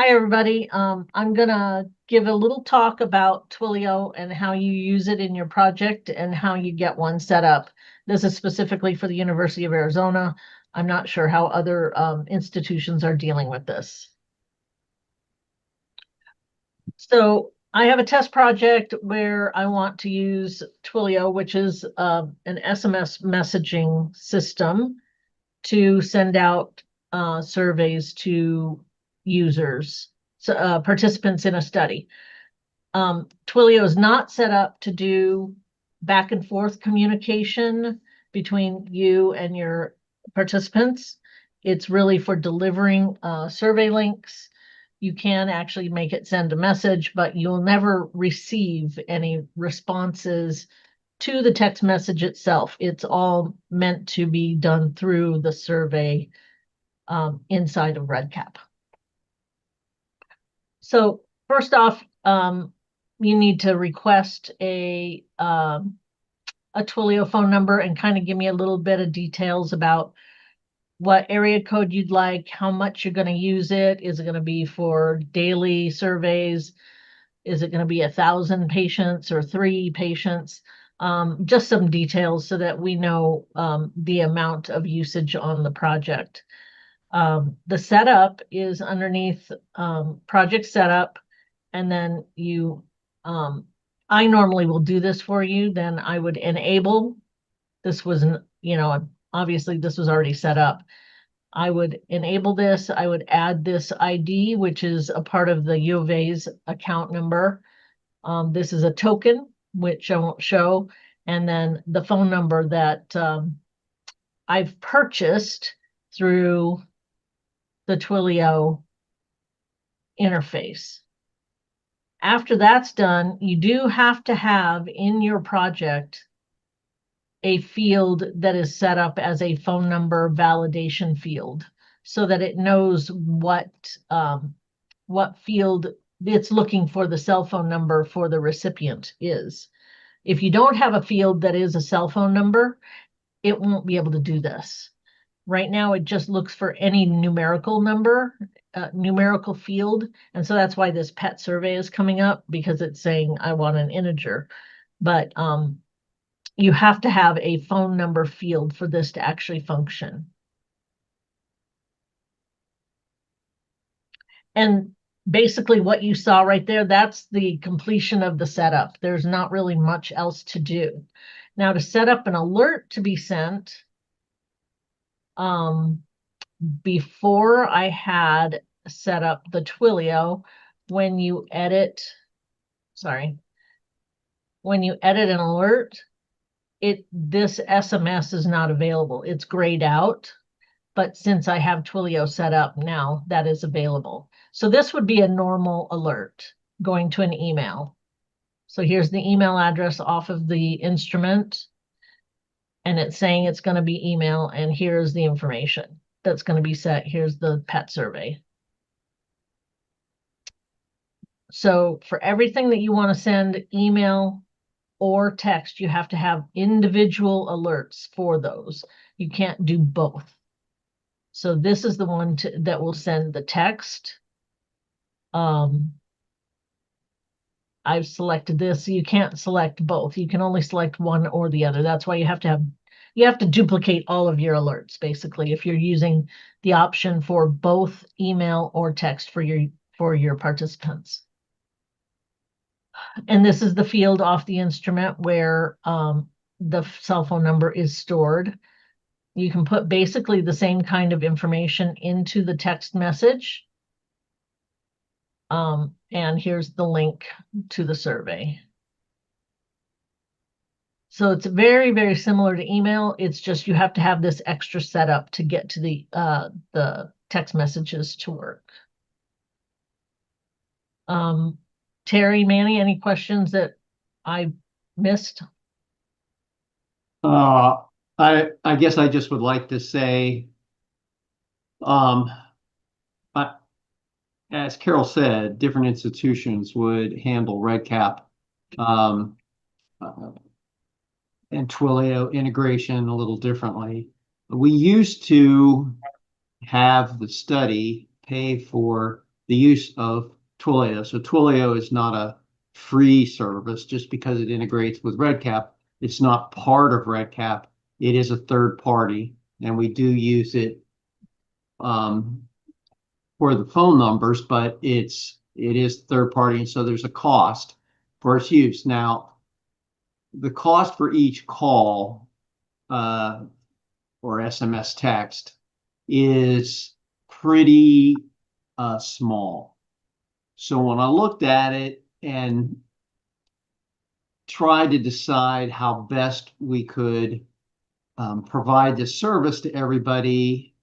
Hi, everybody. I'm gonna give a little talk about Twilio and how you use it in your project and how you get one set up. This is specifically for the University of Arizona. I'm not sure how other institutions are dealing with this. So I have a test project where I want to use Twilio, which is an SMS messaging system to send out surveys to users, participants in a study. Twilio is not set up to do back and forth communication between you and your participants. It's really for delivering survey links. You can actually make it send a message, but you'll never receive any responses to the text message itself. It's all meant to be done through the survey inside of REDCap. So first off, you need to request a Twilio phone number and kind of give me a little bit of details about what area code you'd like, how much you're going to use it. Is it going to be for daily surveys? Is it going to be 1,000 patients or 3 patients? Just some details so that we know the amount of usage on the project. The setup is underneath project setup, and then I normally will do this for you. Then I would enable. This wasn't, obviously this was already set up. I would enable this. I would add this ID, which is a part of the U of A's account number. This is a token, which I won't show. And then the phone number that I've purchased through the Twilio interface. After that's done, you do have to have in your project a field that is set up as a phone number validation field so that it knows what field it's looking for the cell phone number for the recipient is. If you don't have a field that is a cell phone number, it won't be able to do this. Right now, it just looks for any numerical number, numerical field. And so that's why this pet survey is coming up, because it's saying I want an integer. But you have to have a phone number field for this to actually function. And basically what you saw right there, that's the completion of the setup. There's not really much else to do. Now, to set up an alert to be sent, before I had set up the Twilio, when you edit an alert, this SMS is not available. It's grayed out, but since I have Twilio set up now, that is available. So this would be a normal alert going to an email. So here's the email address off of the instrument, and it's saying it's going to be email, and here's the information that's going to be set. Here's the pet survey. So for everything that you want to send email or text, you have to have individual alerts for those. You can't do both. So this is the one that will send the text. I've selected this. So you can't select both. You can only select one or the other. That's why you have to duplicate all of your alerts, basically, if you're using the option for both email or text for your participants. And this is the field off the instrument where the cell phone number is stored. You can put basically the same kind of information into the text message. And here's the link to the survey. So it's very, very similar to email. It's just you have to have this extra setup to get to the text messages to work. Terry, Manny, any questions that I missed? I guess I just would like to say, as Carol said, different institutions would handle REDCap and Twilio integration a little differently. We used to have the study pay for the use of Twilio. So Twilio is not a free service just because it integrates with RedCap. It's not part of RedCap. It is a third party, and we do use it for the phone numbers, but it is third party, and so there's a cost for its use. Now, the cost for each call or SMS text is pretty small. So when I looked at it and tried to decide how best we could provide this service to everybody,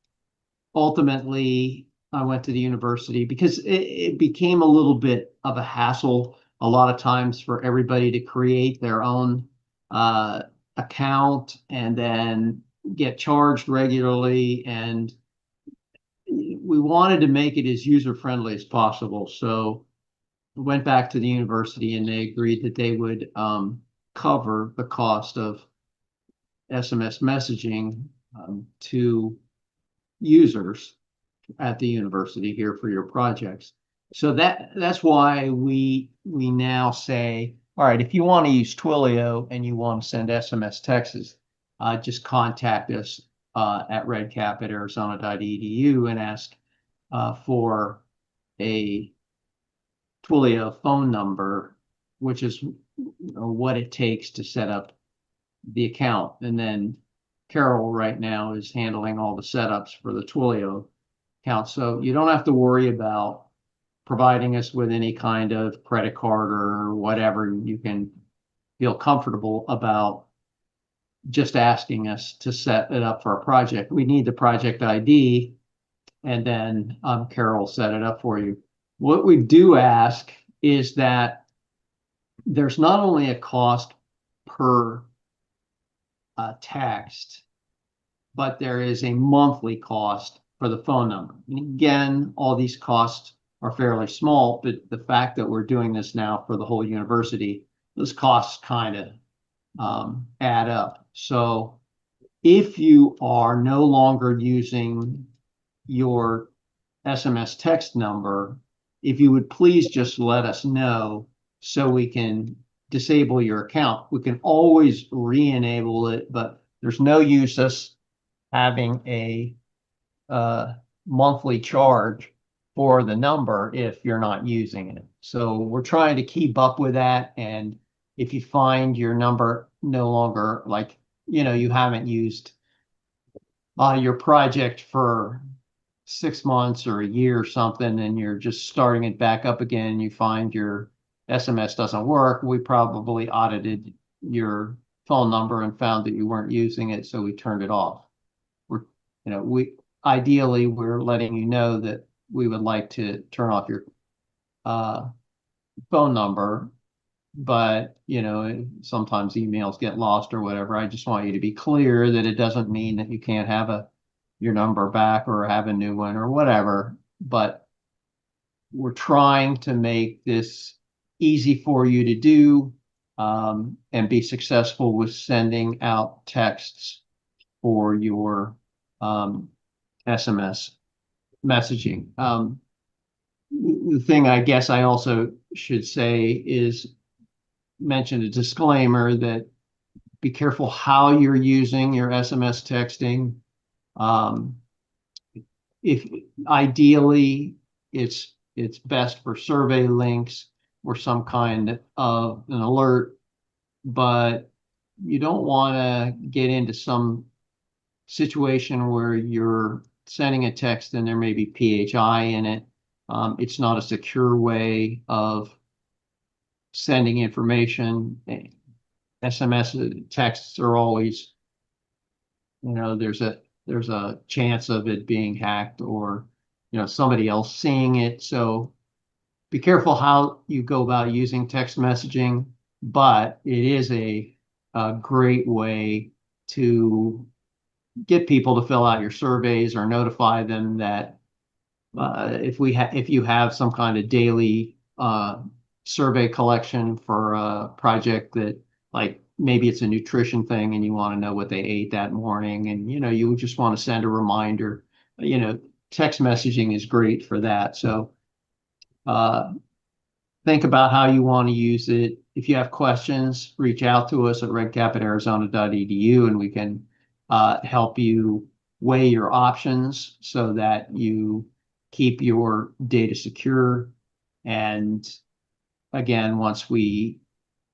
ultimately I went to the university because it became a little bit of a hassle a lot of times for everybody to create their own account and then get charged regularly. And we wanted to make it as user friendly as possible. So went back to the university and they agreed that they would cover the cost of SMS messaging to users at the university here for your projects. So that's why we now say, all right, if you want to use Twilio and you want to send SMS texts, just contact us at redcap@arizona.edu and ask for a Twilio phone number, which is what it takes to set up the account. And then Carol right now is handling all the setups for the Twilio account. So you don't have to worry about providing us with any kind of credit card or whatever. You can feel comfortable about just asking us to set it up for a project. We need the project ID, and then Carol set it up for you. What we do ask is that there's not only a cost per text, but there is a monthly cost for the phone number. And again, all these costs are fairly small, but the fact that we're doing this now for the whole university, those costs kind of add up. So if you are no longer using your SMS text number, if you would please just let us know so we can disable your account. We can always re-enable it, but there's no use us having a monthly charge for the number if you're not using it. So we're trying to keep up with that. And if you find your number no longer, like, you haven't used your project for 6 months or a year or something, and you're just starting it back up again, and you find your SMS doesn't work, we probably audited your phone number and found that you weren't using it, so we turned it off. Ideally, we're letting you know that we would like to turn off your phone number, but sometimes emails get lost or whatever. I just want you to be clear that it doesn't mean that you can't have your number back or have a new one or whatever, but we're trying to make this easy for you to do and be successful with sending out texts for your SMS messaging. The thing I guess I also should say is mention a disclaimer that be careful how you're using your SMS texting. If ideally it's best for survey links or some kind of an alert, but you don't want to get into some situation where you're sending a text and there may be PHI in it. It's not a secure way of sending information. SMS texts are always, there's a chance of it being hacked or, somebody else seeing it. So be careful how you go about using text messaging, but it is a great way to get people to fill out your surveys or notify them that if you have some kind of daily survey collection for a project that, like, maybe it's a nutrition thing and you want to know what they ate that morning, and you just want to send a reminder. Text messaging is great for that. So think about how you want to use it. If you have questions, reach out to us at redcap@arizona.edu and we can help you weigh your options so that you keep your data secure. And again, once we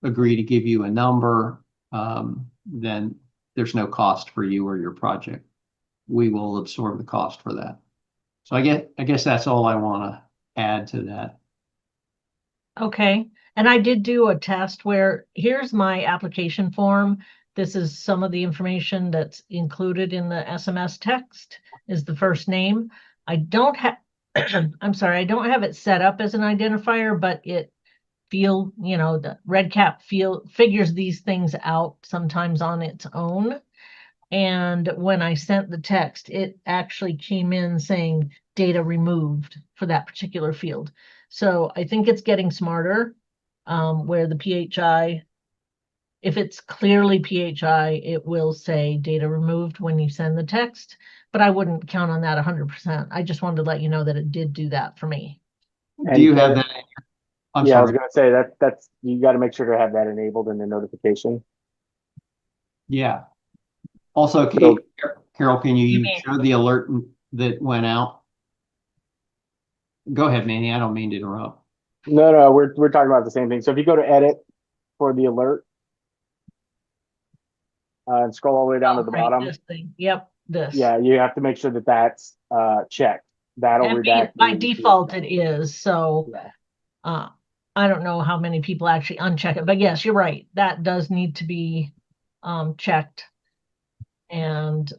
agree to give you a number, then there's no cost for you or your project. We will absorb the cost for that. So I guess that's all I want to add to that. Okay. And I did do a test where here's my application form. This is some of the information that's included in the SMS text is the first name. I don't have, I'm sorry, I don't have it set up as an identifier, but it the RedCap figures these things out sometimes on its own. And when I sent the text, it actually came in saying data removed for that particular field. So I think it's getting smarter, where the PHI, if it's clearly PHI, it will say data removed when you send the text, but I wouldn't count on that 100%. I just wanted to let you know that it did do that for me. Do you have that? I'm Yeah, I was sorry. gonna say that's you got to make sure to have that enabled in the notification. Yeah. Also, So Carol, can You you mean show the alert that went out? Go ahead, Manny. I don't mean to interrupt. no, we're talking about the same thing. So if you go to edit for the alert and scroll all the way down to the right, bottom, this thing. Yep, this. yeah, you have to make sure that that's checked. That'll And redact by the default it is, so Yeah. uh I don't know how many people actually uncheck it, but yes, you're right. That does need to be checked. And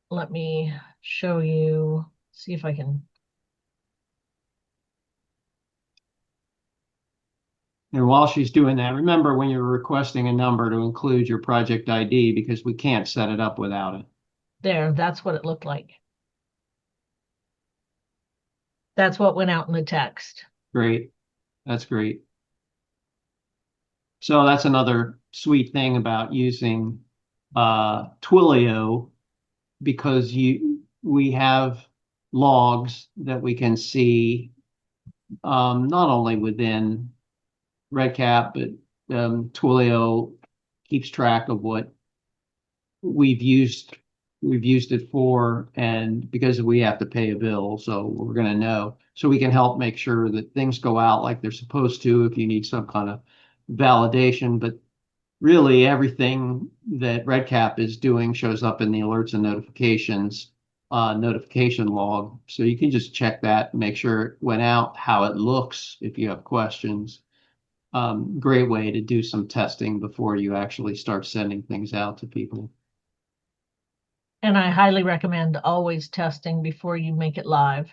let me show you, see if I can. And while she's doing that, remember when you're requesting a number to include your project ID because we can't set it up without it. There, that's what it looked like. That's what went out in the text. Great. That's great. So that's another sweet thing about using Twilio because we have logs that we can see not only within RedCap, but Twilio keeps track of what we've used it for, and because we have to pay a bill, so we're going to know. So we can help make sure that things go out like they're supposed to if you need some kind of validation. But really, everything that RedCap is doing shows up in the alerts and notifications notification log. So you can just check that, make sure it went out, how it looks if you have questions. Great way to do some testing before you actually start sending things out to people. And I highly recommend always testing before you make it live.